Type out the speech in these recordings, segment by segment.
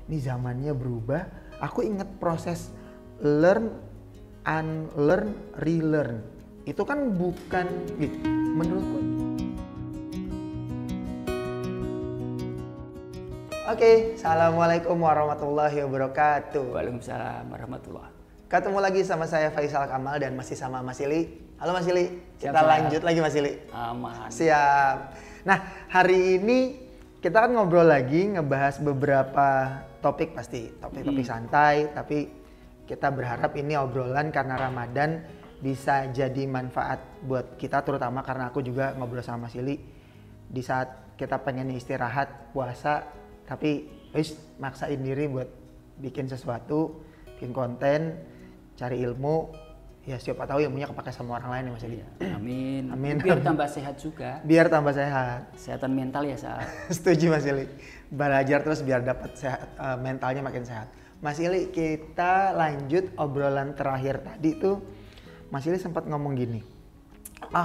ini zamannya berubah. Aku inget proses learn, unlearn, relearn. Itu kan bukan gitu, menurutku. Oke, assalamualaikum warahmatullahi wabarakatuh. Waalaikumsalam warahmatullahi. Ketemu lagi sama saya Faisal Kamal dan masih sama Mas Ili. Halo Mas Ili, kita Siap, lanjut lagi Mas Ili. Aman. Siap. Nah, hari ini kita kan ngobrol lagi, ngebahas beberapa topik pasti. Topik-topik santai, tapi kita berharap ini obrolan karena Ramadan bisa jadi manfaat buat kita, terutama karena aku juga ngobrol sama Mas Ili. Di saat kita pengen istirahat, puasa, tapi maksain diri buat bikin sesuatu, bikin konten, cari ilmu, ya siapa tahu ilmunya kepakai sama orang lain ya Mas Eli. Amin. Amin. Biar tambah sehat juga. Biar tambah sehat. Kesehatan mental ya saat. Setuju Mas Ili. Belajar terus biar dapat sehat, mentalnya makin sehat. Mas Ili, kita lanjut obrolan terakhir tadi tuh. Mas Ili sempat ngomong gini,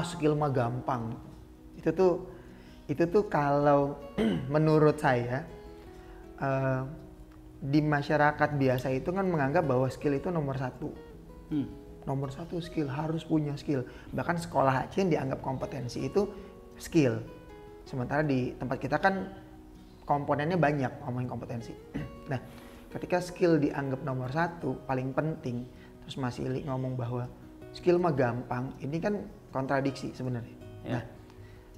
skill mah gampang. Itu tuh kalau menurut saya di masyarakat biasa itu kan menganggap bahwa skill itu nomor satu. Nomor satu skill, harus punya skill. Bahkan sekolah aja yang dianggap kompetensi itu skill. Sementara di tempat kita kan komponennya banyak ngomongin kompetensi. Nah, ketika skill dianggap nomor satu, paling penting, terus Mas Ili ngomong bahwa skill mah gampang, ini kan kontradiksi sebenarnya. Ya. Nah,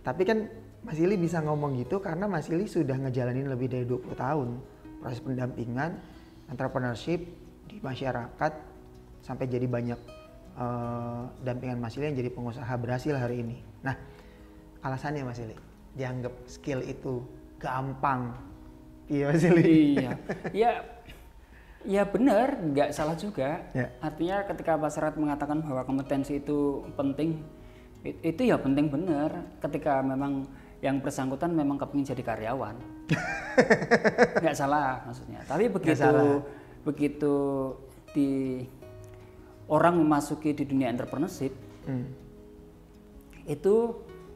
tapi kan Mas Ili bisa ngomong gitu karena Mas Ili sudah ngejalanin lebih dari 20 tahun proses pendampingan, entrepreneurship di masyarakat sampai jadi banyak dampingan Mas Ili yang jadi pengusaha berhasil hari ini. Nah, alasannya Mas Ili dianggap skill itu gampang. Iya Mas Ili. Iya. Ya benar, nggak salah juga. Ya. Artinya ketika masyarakat mengatakan bahwa kompetensi itu penting, itu ya penting benar. Ketika memang yang bersangkutan memang kepingin jadi karyawan, nggak salah maksudnya. Tapi begitu di orang memasuki di dunia entrepreneurship, itu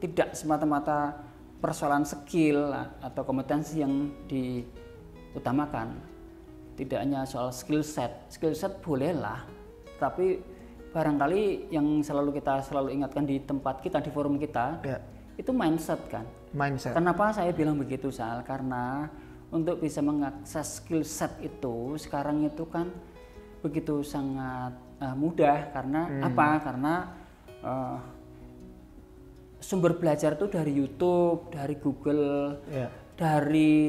tidak semata-mata persoalan skill atau kompetensi yang diutamakan. Tidak hanya soal skill set bolehlah, tapi barangkali yang kita selalu ingatkan di tempat kita, di forum kita, itu mindset kan. Mindset. Kenapa saya bilang begitu Sal? Karena untuk bisa mengakses skill set itu sekarang itu kan begitu sangat mudah. Karena apa? Karena sumber belajar itu dari YouTube, dari Google, dari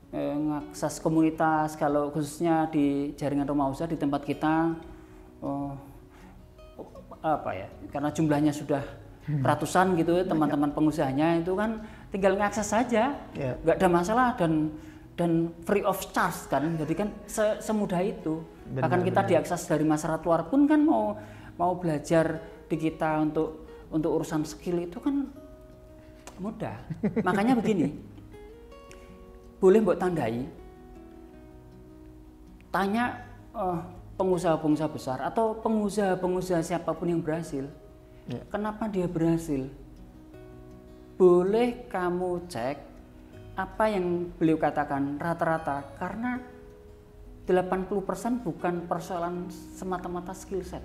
mengakses komunitas. Kalau khususnya di jaringan rumah usaha di tempat kita, karena jumlahnya sudah ratusan gitu, teman-teman pengusahanya itu kan tinggal ngakses saja, nggak ada masalah dan free of charge kan. Jadi kan semudah itu. Bahkan kita diakses dari masyarakat luar pun kan mau belajar di kita untuk urusan skill itu kan mudah. Makanya begini, boleh mbok tandai, tanya pengusaha-pengusaha besar atau pengusaha-pengusaha siapapun yang berhasil, kenapa dia berhasil? Boleh kamu cek apa yang beliau katakan rata-rata, karena 80% bukan persoalan semata-mata skill set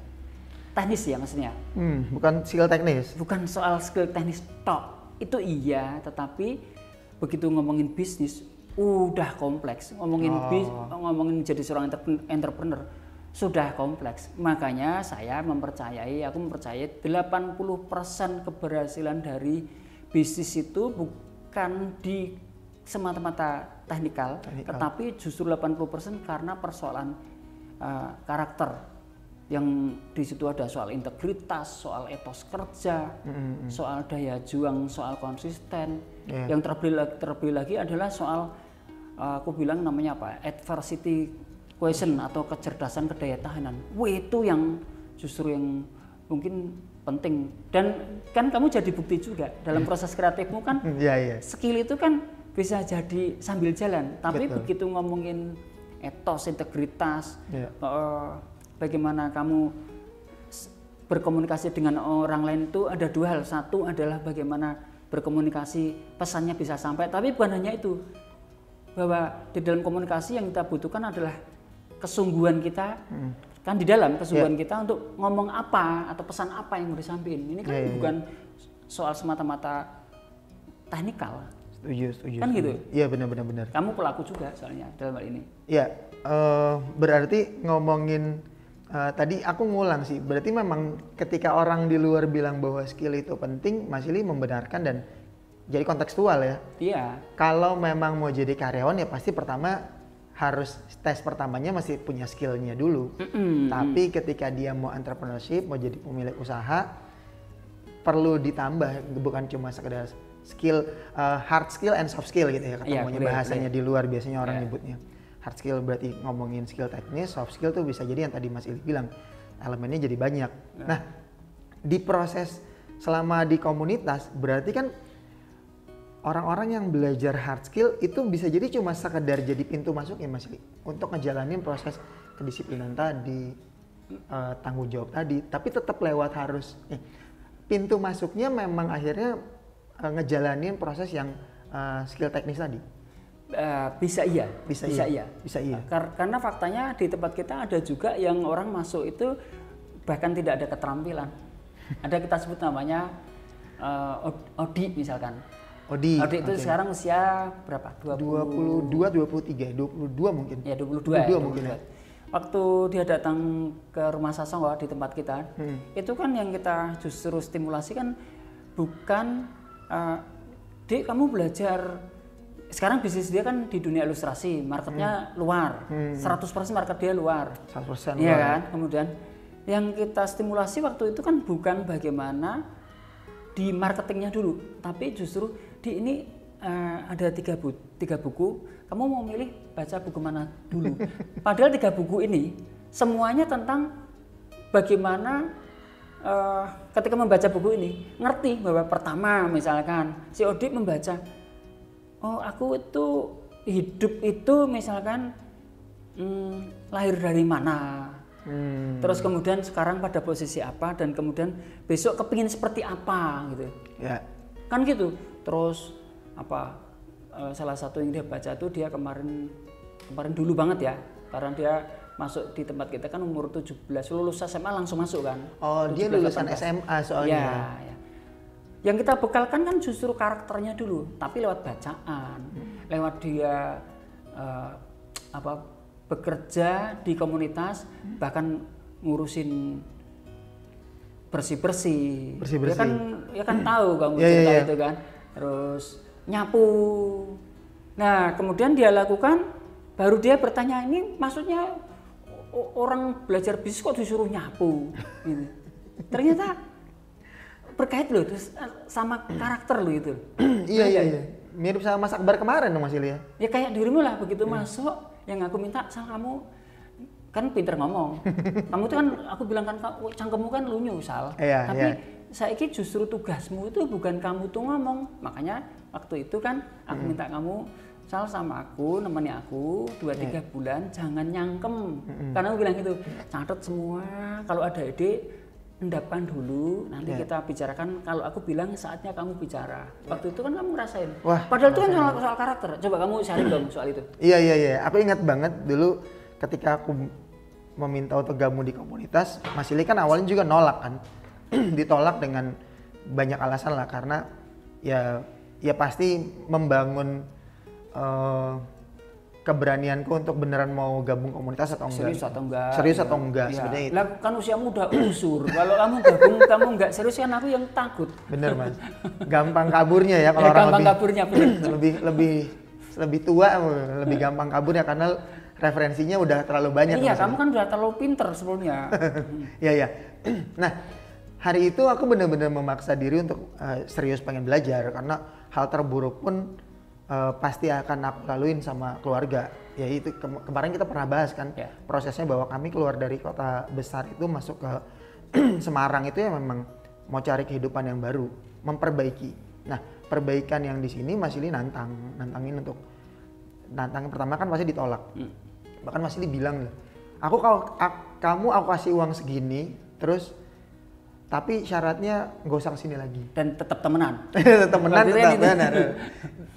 teknis ya maksudnya. Bukan skill teknis. Bukan soal skill teknis tok. Itu iya, tetapi begitu ngomongin bisnis udah kompleks. Ngomongin jadi seorang entrepreneur sudah kompleks. Makanya aku mempercayai 80% keberhasilan dari bisnis itu bukan di semata-mata teknikal, tetapi justru 80% karena persoalan karakter. Yang di situ ada soal integritas, soal etos kerja, soal daya juang, soal konsisten. Yang terlebih lagi adalah soal aku bilang namanya apa? Adversity quotient atau kecerdasan kedayatahanan. Itu yang justru yang mungkin penting. Dan kan kamu jadi bukti juga dalam proses kreatifmu kan. Skill itu kan bisa jadi sambil jalan. Tapi begitu ngomongin etos, integritas, bagaimana kamu berkomunikasi dengan orang lain itu ada dua hal. Satu adalah bagaimana berkomunikasi, pesannya bisa sampai. Tapi bukan hanya itu, bahwa di dalam komunikasi yang kita butuhkan adalah kesungguhan kita, kan di dalam kesungguhan kita untuk ngomong apa atau pesan apa yang mau disampaikan. Ini kan bukan soal semata-mata teknikal. Setuju. Kan gitu? Iya benar. Kamu pelaku juga soalnya dalam hal ini. Iya, berarti ngomongin tadi aku ngulang sih. Berarti memang ketika orang di luar bilang bahwa skill itu penting, Mas Ili membenarkan dan jadi kontekstual ya. Iya. Kalau memang mau jadi karyawan ya pasti pertama harus tes pertamanya masih punya skillnya dulu. Tapi ketika dia mau entrepreneurship, mau jadi pemilik usaha, perlu ditambah, bukan cuma sekedar skill, hard skill and soft skill gitu ya ketemunya bahasanya di luar biasanya orang nyebutnya. Hard skill berarti ngomongin skill teknis, soft skill tuh bisa jadi yang tadi Mas Ili bilang elemennya jadi banyak. Nah di proses selama di komunitas berarti kan orang-orang yang belajar hard skill itu bisa jadi cuma sekedar jadi pintu masuk ya Mas Ili untuk ngejalanin proses kedisiplinan tadi, tanggung jawab tadi, tapi tetap lewat harus pintu masuknya memang akhirnya ngejalanin proses yang skill teknis tadi. Bisa iya. Karena faktanya di tempat kita ada juga yang orang masuk itu bahkan tidak ada keterampilan. Ada kita sebut namanya Odi misalkan. Odi itu sekarang usia berapa? 22, 23, 22 mungkin. Ya 22 mungkin ya. Waktu dia datang ke rumah Sasongko di tempat kita, itu kan yang kita justru stimulasi kan bukan Dik kamu belajar, sekarang bisnis dia kan di dunia ilustrasi, marketnya luar, 100% market dia luar. 100% iya kan? Kemudian yang kita stimulasi waktu itu kan bukan bagaimana di marketingnya dulu, tapi justru di ini ada tiga buku, kamu mau milih baca buku mana dulu. Padahal 3 buku ini semuanya tentang bagaimana ketika membaca buku ini ngerti bahwa pertama misalkan si Odi membaca, oh aku itu hidup itu misalkan lahir dari mana, terus kemudian sekarang pada posisi apa dan kemudian besok kepingin seperti apa gitu ya. Kan gitu. Terus apa salah satu yang dia baca tuh dia kemarin dulu banget ya, karena dia masuk di tempat kita kan umur 17, lulus SMA langsung masuk kan. Oh 17, dia lulusan 18. SMA soalnya ya. Yang kita bekalkan kan justru karakternya dulu, tapi lewat bacaan, lewat dia bekerja di komunitas, bahkan ngurusin bersih-bersih. Ya kan tahu kamu cerita itu kan. Terus nyapu. Nah, kemudian dia lakukan, baru dia bertanya, ini maksudnya orang belajar bisnis kok disuruh nyapu gitu. Ternyata berkait loh terus sama karakter lo itu. Iya. Mirip sama Mas Akbar kemarin dong Mas Ili ya. Ya kayak dirimu lah, begitu masuk yang aku minta, Sal kamu kan pinter ngomong. Kamu tuh kan aku bilang kan cangkemmu kan lunyu Sal. Tapi saiki justru tugasmu itu bukan kamu tuh ngomong. Makanya waktu itu kan aku minta kamu Sal sama aku, nemeni aku 2-3 bulan jangan nyangkem. Karena aku bilang gitu, catat semua, kalau ada ide endapkan dulu, nanti kita bicarakan. Kalau aku bilang saatnya kamu bicara. Waktu itu kan kamu ngerasain. Padahal itu kan soal karakter. Coba kamu sharing dong soal itu. Iya. Aku ingat banget dulu ketika aku meminta untuk gabung di komunitas, Mas Ili kan awalnya juga nolak kan. Ditolak dengan banyak alasan lah, karena ya pasti membangun keberanianku untuk beneran mau gabung komunitas atau enggak. Serius atau enggak sebenarnya itu. Lah kan usiamu udah usur. Kalau kamu gabung kamu enggak serius kan aku yang takut. Bener Mas. Gampang kaburnya ya kalau orang lebih tua lebih gampang kabur ya karena referensinya udah terlalu banyak. Iya, kamu kan udah terlalu pinter sebelumnya. Iya. Nah, hari itu aku benar-benar memaksa diri untuk serius pengen belajar, karena hal terburuk pun pasti akan aku laluin sama keluarga. Ya itu kemarin kita pernah bahas kan prosesnya bahwa kami keluar dari kota besar itu masuk ke Semarang itu ya memang mau cari kehidupan yang baru, memperbaiki. Nah, perbaikan yang di sini Mas Ili nantangin untuk pertama kan pasti ditolak. Bahkan Mas Ili bilang, aku kasih uang segini, terus tapi syaratnya nggak usah kesini lagi. Dan tetap temenan. Temenan Berarti tetap ini. benar.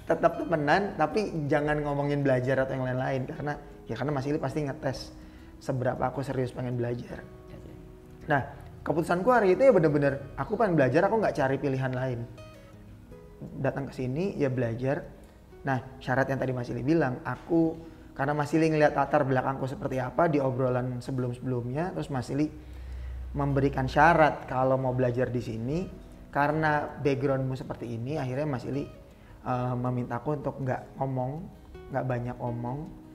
Tetap temenan, tapi jangan ngomongin belajar atau yang lain-lain karena Mas Ili pasti ngetes seberapa aku serius pengen belajar. Nah, keputusanku hari itu ya bener-bener aku pengen belajar, aku nggak cari pilihan lain. Datang ke sini ya belajar. Nah, syarat yang tadi Mas Ili bilang, karena Mas Ili ngeliat latar belakangku seperti apa di obrolan sebelum-sebelumnya, terus Mas Ili memberikan syarat kalau mau belajar di sini, karena backgroundmu seperti ini, akhirnya Mas Ili memintaku untuk nggak banyak ngomong.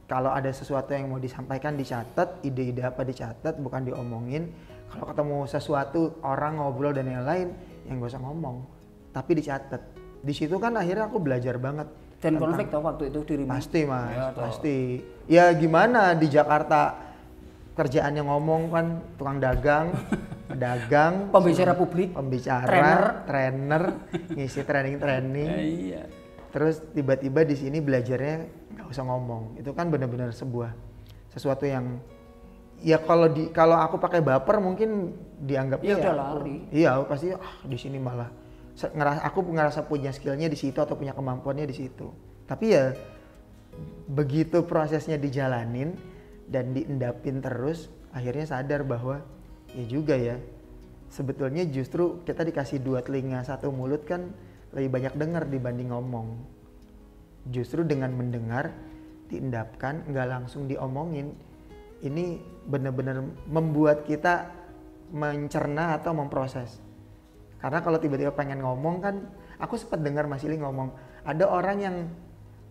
Kalau ada sesuatu yang mau disampaikan dicatat, ide-ide apa dicatat, bukan diomongin. Kalau ketemu sesuatu orang ngobrol dan yang lain, yang gak usah ngomong, tapi dicatat. Di situ kan akhirnya aku belajar banget. Dan konflik tau waktu itu dirimu? Pasti Mas, ya, pasti. Ya gimana di Jakarta kerjaannya ngomong kan, tukang dagang, pedagang, pembicara publik, trainer, ngisi training. Iya. Terus tiba-tiba di sini belajarnya nggak usah ngomong. Itu kan benar-benar sesuatu yang ya kalau aku pakai baper mungkin dianggapnya ya udah lari. Iya, pasti di sini malah aku ngerasa punya skillnya di situ atau punya kemampuannya di situ. Tapi ya begitu prosesnya dijalanin dan diendapin terus, akhirnya sadar bahwa ya juga ya, sebetulnya justru kita dikasih 2 telinga 1 mulut kan lebih banyak dengar dibanding ngomong. Justru dengan mendengar, diendapkan, nggak langsung diomongin, ini benar-benar membuat kita mencerna atau memproses. Karena kalau tiba-tiba pengen ngomong kan, aku sempat dengar Mas Ili ngomong, ada orang yang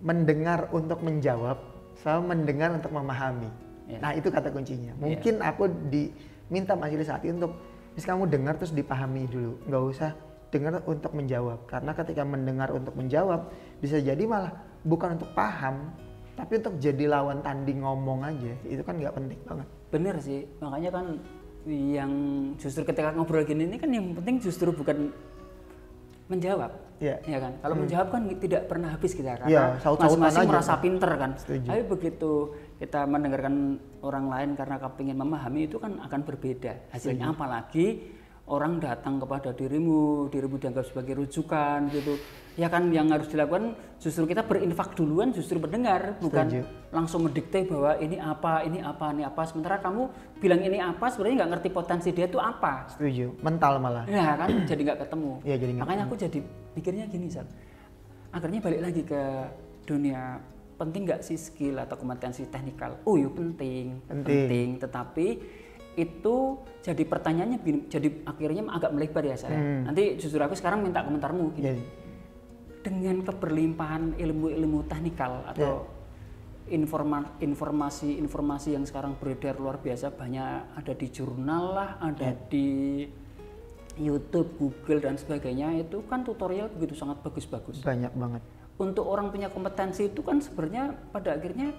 mendengar untuk menjawab, sama mendengar untuk memahami. Yeah. Nah itu kata kuncinya. Mungkin aku diminta Mas Ili saat itu untuk, kamu dengar terus dipahami dulu, nggak usah dengar untuk menjawab. Karena ketika mendengar untuk menjawab, bisa jadi malah bukan untuk paham, tapi untuk jadi lawan tanding ngomong aja. Itu kan nggak penting banget. Bener sih, makanya kan yang justru ketika ngobrol gini ini kan yang penting justru bukan menjawab, ya kan? Kalau menjawab kan tidak pernah habis kita, karena masing-masing merasa pinter kan. Setuju. Tapi begitu kita mendengarkan orang lain karena kepingin memahami, itu kan akan berbeda hasilnya. Apalagi orang datang kepada dirimu dianggap sebagai rujukan gitu. Ya kan yang harus dilakukan justru kita berinfak duluan, justru mendengar, bukan langsung mendikte bahwa ini apa. Sementara kamu bilang ini apa, sebenarnya nggak ngerti potensi dia itu apa. Setuju, mental malah. Ya kan, jadi nggak ketemu. Ya, jadi makanya aku jadi mikirnya gini, Sal. Akhirnya balik lagi ke dunia, penting nggak sih skill atau kompetensi teknikal? Oh iya penting. Tetapi itu jadi pertanyaannya, jadi akhirnya agak melebar ya saya. Nanti justru aku sekarang minta komentarmu gini. Dengan keberlimpahan ilmu-ilmu teknikal atau informasi yang sekarang beredar luar biasa, banyak ada di jurnal lah, ada di YouTube, Google dan sebagainya, itu kan tutorial begitu sangat bagus-bagus. Banyak banget. Untuk orang punya kompetensi itu kan sebenarnya pada akhirnya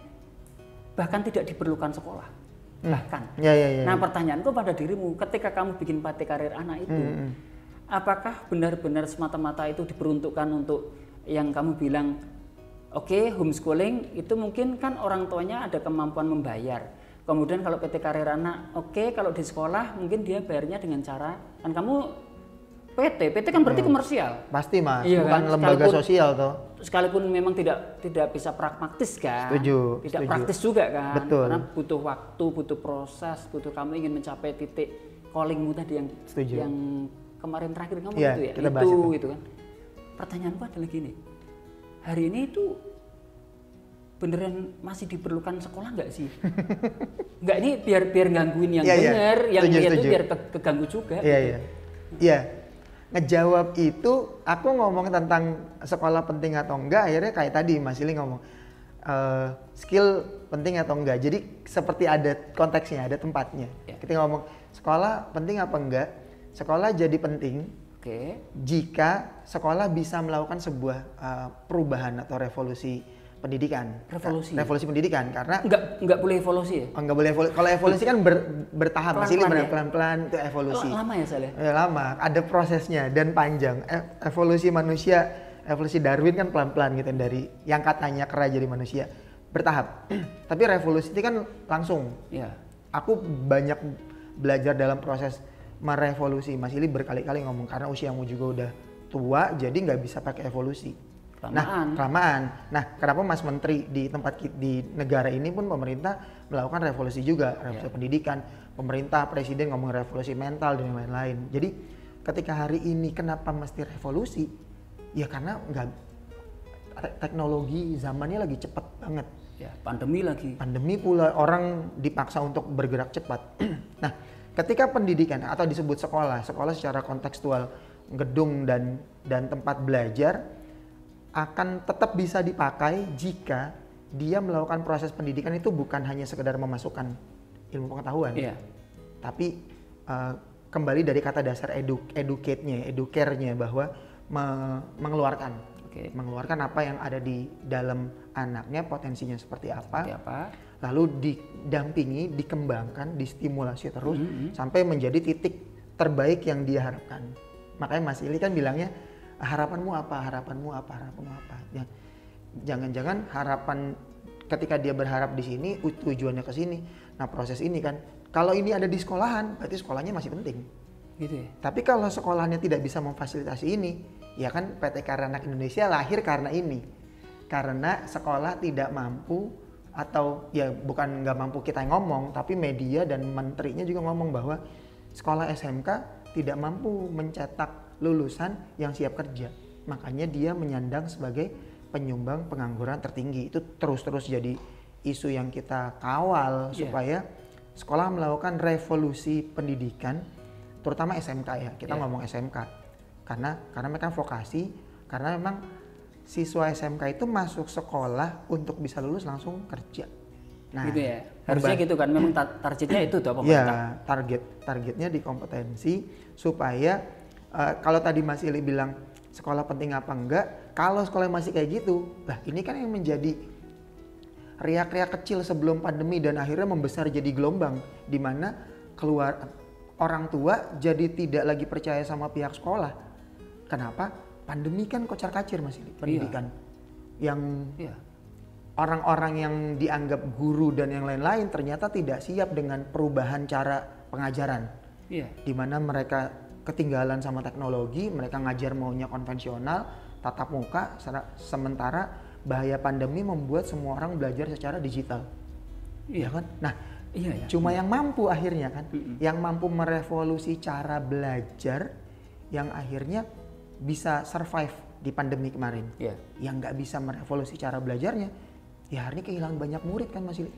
bahkan tidak diperlukan sekolah. Bahkan. Nah, pertanyaanku pada dirimu, ketika kamu bikin PT Karir Anak itu, apakah benar-benar semata-mata itu diperuntukkan untuk yang kamu bilang, oke, homeschooling itu mungkin kan orang tuanya ada kemampuan membayar. Kemudian kalau PT Karir Anak, oke, kalau di sekolah mungkin dia bayarnya dengan cara, kan kamu PT kan berarti komersial. Pasti Mas, iya, bukan kan? Lembaga sosial toh. Sekalipun memang tidak bisa pragmatis kan. Setuju. Praktis juga kan. Betul. Karena butuh waktu, butuh proses, butuh kamu ingin mencapai titik callingmu tadi yang kemarin terakhir kamu itu ya. Itu kan. Pertanyaanku adalah gini. Hari ini itu beneran masih diperlukan sekolah nggak sih? Nggak, ini biar gangguin yang dengar, yang lihat itu biar keganggu juga. Iya. Ngejawab itu, aku ngomong tentang sekolah penting atau enggak, akhirnya kayak tadi Mas Ili ngomong skill penting atau enggak. Jadi seperti ada konteksnya, ada tempatnya. Kita ngomong sekolah penting apa enggak, sekolah jadi penting jika sekolah bisa melakukan sebuah perubahan atau revolusi pendidikan. Revolusi pendidikan, karena nggak boleh evolusi ya? Nggak boleh evolusi. Kalau evolusi kan bertahap, masih pelan-pelan itu evolusi. Lama ya Saleh? Ya, lama, ada prosesnya dan panjang. Evolusi manusia, evolusi Darwin kan pelan-pelan gitu, dari yang katanya kera jadi manusia, bertahap. Tapi revolusi itu kan langsung. Aku banyak belajar dalam proses merevolusi. Mas Ili berkali-kali ngomong karena usiamu juga udah tua, jadi nggak bisa pakai evolusi. Kelamaan. Nah, kenapa Mas Menteri di di negara ini pun pemerintah melakukan revolusi juga, revolusi pendidikan, pemerintah, presiden ngomong revolusi mental dan lain-lain. Jadi ketika hari ini kenapa mesti revolusi? Ya karena teknologi zamannya lagi cepat banget. Ya, pandemi lagi. Pandemi pula, orang dipaksa untuk bergerak cepat. Nah, ketika pendidikan atau disebut sekolah secara kontekstual, gedung dan tempat belajar akan tetap bisa dipakai jika dia melakukan proses pendidikan itu bukan hanya sekedar memasukkan ilmu pengetahuan, tapi kembali dari kata dasar educate-nya bahwa mengeluarkan apa yang ada di dalam anaknya, potensinya seperti apa, lalu didampingi, dikembangkan, distimulasi terus sampai menjadi titik terbaik yang dia harapkan. Makanya Mas Ili kan bilangnya harapanmu apa? Ya, jangan-jangan harapan ketika dia berharap di sini tujuannya ke sini. Nah, proses ini kan kalau ini ada di sekolahan berarti sekolahnya masih penting. Gitu ya. Tapi kalau sekolahnya tidak bisa memfasilitasi ini, ya kan PT Karanak Indonesia lahir karena ini. Karena sekolah tidak mampu, atau ya bukan nggak mampu kita yang ngomong, tapi media dan menterinya juga ngomong bahwa sekolah SMK tidak mampu mencetak lulusan yang siap kerja. Makanya dia menyandang sebagai penyumbang pengangguran tertinggi. Itu terus-terus jadi isu yang kita kawal supaya sekolah melakukan revolusi pendidikan, terutama SMK ya. Kita ngomong SMK. Karena mereka vokasi, karena memang siswa SMK itu masuk sekolah untuk bisa lulus langsung kerja. Nah, gitu ya. Harusnya gitu kan, memang targetnya itu tuh pemerintah. Ya, targetnya di kompetensi supaya kalau tadi Mas Ili bilang sekolah penting apa enggak, kalau sekolah masih kayak gitu, lah ini kan yang menjadi riak-riak kecil sebelum pandemi dan akhirnya membesar jadi gelombang di mana keluar orang tua jadi tidak lagi percaya sama pihak sekolah. Kenapa? Pandemi kan kocar-kacir Mas Ili, pendidikan. Yang orang-orang yang dianggap guru dan yang lain-lain ternyata tidak siap dengan perubahan cara pengajaran. Di mana mereka ketinggalan sama teknologi, mereka ngajar maunya konvensional, tatap muka, sementara bahaya pandemi membuat semua orang belajar secara digital. Iya kan? Nah, cuma yang mampu akhirnya kan, yang mampu merevolusi cara belajar, yang akhirnya bisa survive di pandemi kemarin. Yang nggak bisa merevolusi cara belajarnya, ya hari ini kehilangan banyak murid kan Mas Ili.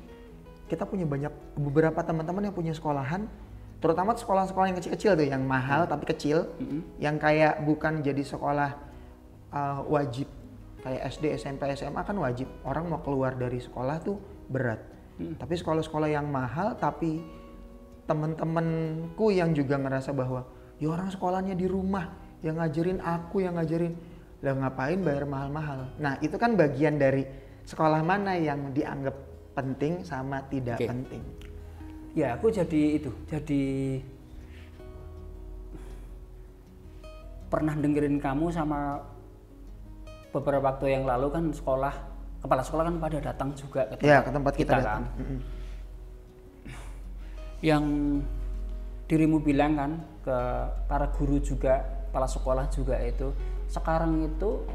Kita punya beberapa teman-teman yang punya sekolahan, terutama sekolah-sekolah yang kecil-kecil tuh, yang mahal tapi kecil, yang kayak bukan jadi sekolah wajib kayak SD, SMP, SMA kan wajib. Orang mau keluar dari sekolah tuh berat. Tapi sekolah-sekolah yang mahal, tapi temen-temenku yang juga ngerasa bahwa ya orang sekolahnya di rumah, yang ngajarin aku, yang ngajarin, lah ngapain bayar mahal-mahal. Nah itu kan bagian dari sekolah mana yang dianggap penting sama tidak penting. Ya, aku jadi pernah dengerin kamu sama beberapa waktu yang lalu kan kepala sekolah kan pada datang juga ke tempat kita datang. Yang dirimu bilang kan ke para guru juga, kepala sekolah juga itu, sekarang itu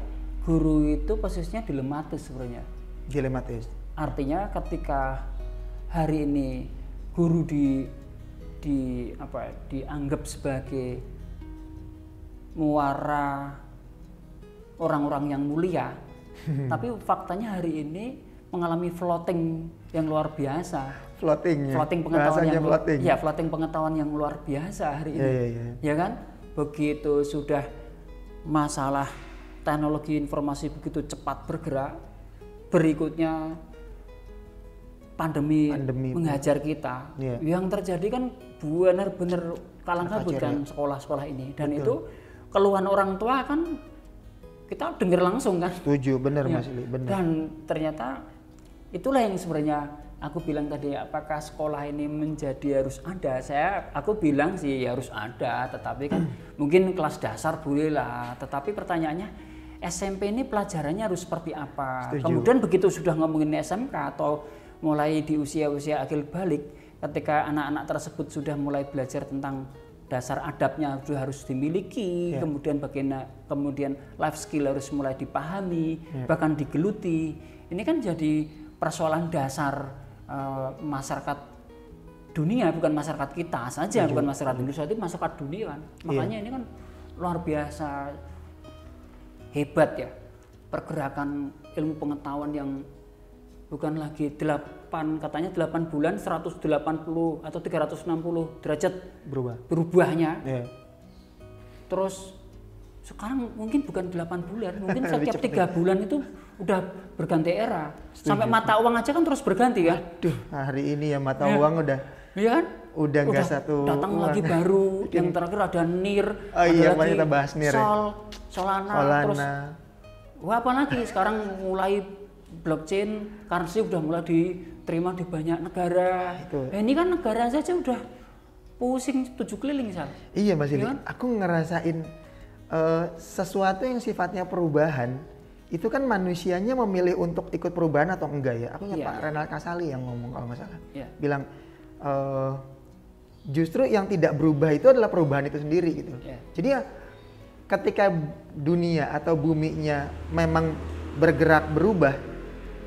guru itu posisinya dilematis sebenarnya. Dilematis. Artinya ketika hari ini guru dianggap sebagai muara orang-orang yang mulia, tapi faktanya hari ini mengalami floating yang luar biasa. Floating pengetahuan yang luar biasa hari ini. Ya kan? Begitu sudah masalah teknologi informasi begitu cepat bergerak, berikutnya pandemi menghajar kita. Yang terjadi kan benar-benar kalang kabut kan sekolah-sekolah ini. Dan itu keluhan orang tua kan kita dengar langsung kan. Setuju, benar Mas Ili, benar. Dan ternyata itulah yang sebenarnya aku bilang tadi, apakah sekolah ini menjadi harus ada? Aku bilang sih harus ada, tetapi kan mungkin kelas dasar boleh lah. Tetapi pertanyaannya SMP ini pelajarannya harus seperti apa? Setuju. Kemudian begitu sudah ngomongin SMK atau mulai di usia-usia akil balik, ketika anak-anak tersebut sudah mulai belajar tentang dasar adabnya harus dimiliki, kemudian life skill harus mulai dipahami, bahkan digeluti. Ini kan jadi persoalan dasar masyarakat dunia, bukan masyarakat kita saja, bukan masyarakat Indonesia, itu masyarakat dunia kan. Makanya ini kan luar biasa hebat ya, pergerakan ilmu pengetahuan yang bukan lagi 8 bulan 180 atau 360 derajat berubahnya. Terus sekarang mungkin bukan 8 bulan, mungkin setiap 3 bulan itu udah berganti era. Sampai mata uang aja kan terus berganti kan. Aduh, hari ini ya mata uang udah. Iya kan? Udah nggak satu. Datang lagi baru, yang terakhir ada NIR. Oh iya, kemarin kita bahas NIR. Solana. Terus wah apa lagi sekarang mulai blockchain, currency udah mulai diterima di banyak negara. Ini kan negara saja udah pusing 7 keliling Sal. Iya Mas Ili, aku ngerasain sesuatu yang sifatnya perubahan, itu kan manusianya memilih untuk ikut perubahan atau enggak ya. Aku Pak Renal Kasali yang ngomong kalau nggak salah. Bilang justru yang tidak berubah itu adalah perubahan itu sendiri gitu. Jadi ya ketika dunia atau buminya memang bergerak berubah,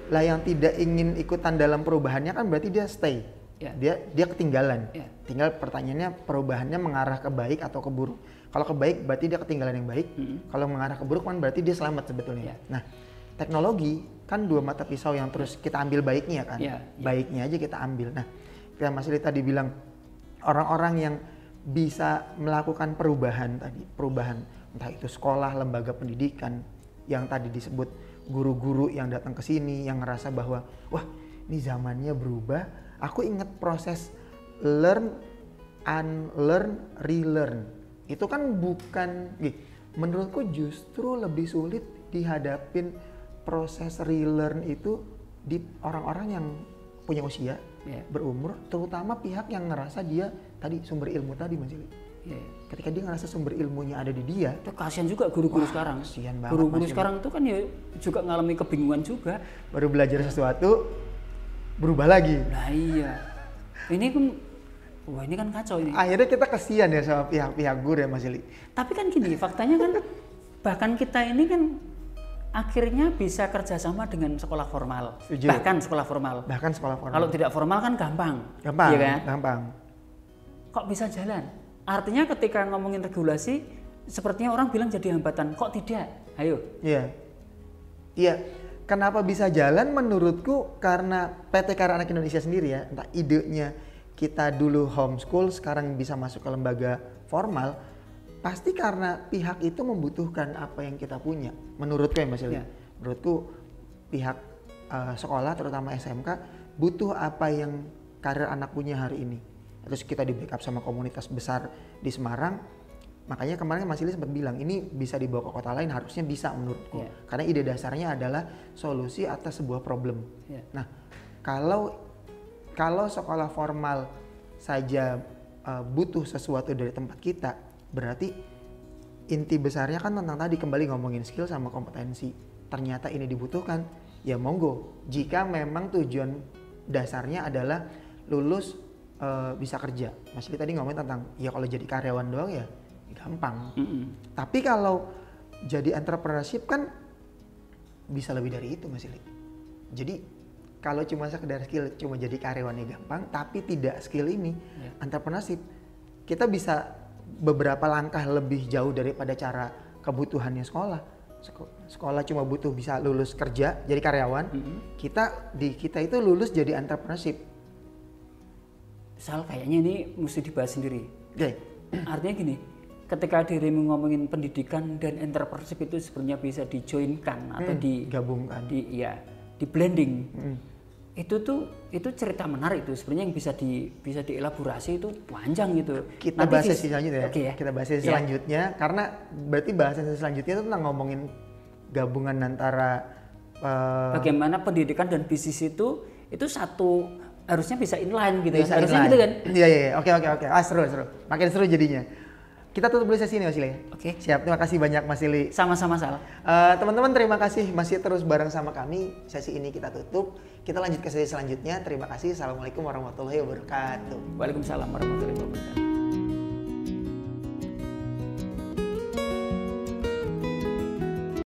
lah yang tidak ingin ikutan dalam perubahannya kan berarti dia stay. Dia ketinggalan. Tinggal pertanyaannya perubahannya mengarah ke baik atau ke buruk. Kalau ke baik berarti dia ketinggalan yang baik. Kalau mengarah ke buruk kan berarti dia selamat sebetulnya. Nah, teknologi kan 2 mata pisau yang terus kita ambil baiknya kan. Baiknya aja kita ambil. Nah, kayak Mas Ili tadi bilang orang-orang yang bisa melakukan perubahan entah itu sekolah, lembaga pendidikan yang tadi disebut, guru-guru yang datang ke sini yang ngerasa bahwa wah ini zamannya berubah. Aku ingat proses learn, unlearn, relearn. Itu kan bukan, menurutku justru lebih sulit dihadapin proses relearn itu di orang-orang yang punya usia, berumur, terutama pihak yang ngerasa dia tadi sumber ilmu tadi Mas Ili. Ketika dia ngerasa sumber ilmunya ada di dia, itu kasihan juga guru-guru sekarang. Kasihan banget. Guru-guru sekarang itu kan ya juga ngalami kebingungan juga. Baru belajar sesuatu, berubah lagi. Nah iya, ini kan kacau ini. Akhirnya kita kasihan ya sama pihak-pihak guru ya Mas Ili. Tapi kan gini, faktanya kan bahkan kita ini kan akhirnya bisa kerjasama dengan sekolah formal. Setuju. Bahkan sekolah formal. Kalau tidak formal kan gampang. Iya kan? Gampang. Kok bisa jalan? Artinya ketika ngomongin regulasi, sepertinya orang bilang jadi hambatan. Kok tidak? Ayo. Iya. Kenapa bisa jalan? Menurutku karena PT Karya Anak Indonesia sendiri ya, entah idenya kita dulu homeschool, sekarang bisa masuk ke lembaga formal, pasti karena pihak itu membutuhkan apa yang kita punya. Menurutku ya Mas Ili. Menurutku pihak sekolah, terutama SMK, butuh apa yang Karir Anak punya hari ini. Terus kita di backup sama komunitas besar di Semarang, makanya kemarin Mas Ili sempat bilang ini bisa dibawa ke kota lain, harusnya bisa menurutku. Karena ide dasarnya adalah solusi atas sebuah problem. Nah, kalau sekolah formal saja butuh sesuatu dari tempat kita, berarti inti besarnya kan tentang tadi kembali ngomongin skill sama kompetensi. Ternyata ini dibutuhkan, ya monggo. Jika memang tujuan dasarnya adalah lulus bisa kerja. Mas Ili tadi ngomongin tentang ya kalau jadi karyawan doang ya gampang. Tapi kalau jadi entrepreneurship kan bisa lebih dari itu Mas Ili. Jadi kalau cuma sekedar skill, cuma jadi karyawannya gampang, tapi tidak skill ini, entrepreneurship, kita bisa beberapa langkah lebih jauh daripada cara kebutuhannya sekolah. Sekolah cuma butuh bisa lulus kerja, jadi karyawan. Kita itu lulus jadi entrepreneurship. Sal, kayaknya ini mesti dibahas sendiri. Artinya gini, ketika dirimu ngomongin pendidikan dan entrepreneurship itu sebenarnya bisa dijoinkan atau digabungkan, di blending. Itu cerita menarik itu sebenarnya yang bisa dielaborasi itu panjang gitu. Kita bahas sesi selanjutnya ya. Kita bahas sesi selanjutnya karena berarti bahasan selanjutnya itu tentang ngomongin gabungan antara bagaimana pendidikan dan bisnis itu satu, harusnya bisa inline gitu bisa ya. Harusnya inline. gitu kan. Iya. Oke. Seru. Makin seru jadinya. Kita tutup dulu sesi ini Mas Ili. Oke. Siap, terima kasih banyak Mas Ili. Sama-sama Sal. Teman-teman terima kasih masih terus bareng sama kami. Sesi ini kita tutup. Kita lanjut ke sesi selanjutnya. Terima kasih. Assalamualaikum warahmatullahi wabarakatuh. Waalaikumsalam warahmatullahi wabarakatuh.